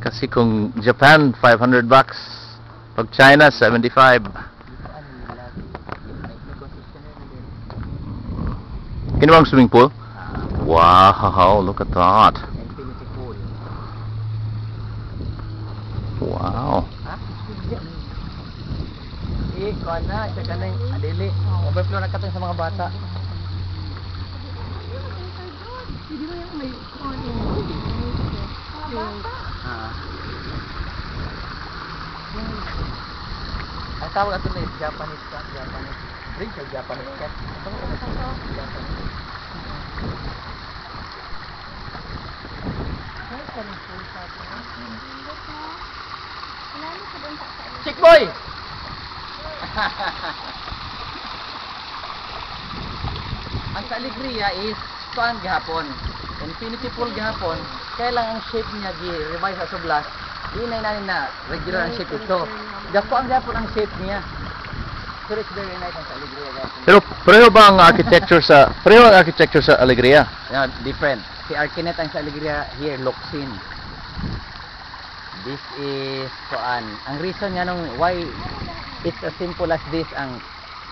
Kasi kung Japan, 500 bucks. Pag China, 75. Kinuha ang swimming pool? Wow, look at that. Infinity pool. Wow. Ha? Kuha na, siya ka na yung adili. Overflow na katong sa mga bata. Hindi mo yung may Ang tawag ato na is Japanese cat, Japanese drink or Japanese cat. Japanese. Chick boy! Ang sa Alegria is kuan gihapon. Infinity pool gihapon. Kaya lang ang shape niya gi-revise sa sublas. Inay nanin na regular ang shape ito. Gapuan gihapon ang shape niya. So it's very nice ang sa Alegria gihapon. Pero pareho ba ang architecture sa Alegria? Yeah, different. Si Arkinet ang sa Alegria here, Loksin. This is kuan. Ang reason nga nung why it's as simple as this ang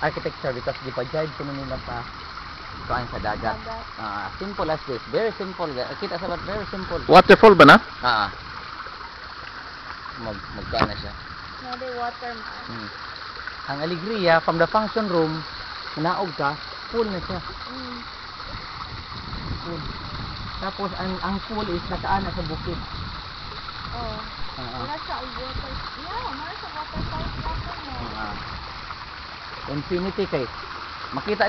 architecture because di pa jive kuno nila pa kuan sa dagat. Simple as this. Very simple. Kita sa lot, very simple. Waterfall ba na? Magkuan na siya. No, they water man. Ang Alegria from the function room, naog ka, pool na siya. Pool. Tapos ang pool is nakaana sa bukid. Oh. Wala sa water. Yeah, wala sa water park. Infinity kay makita ni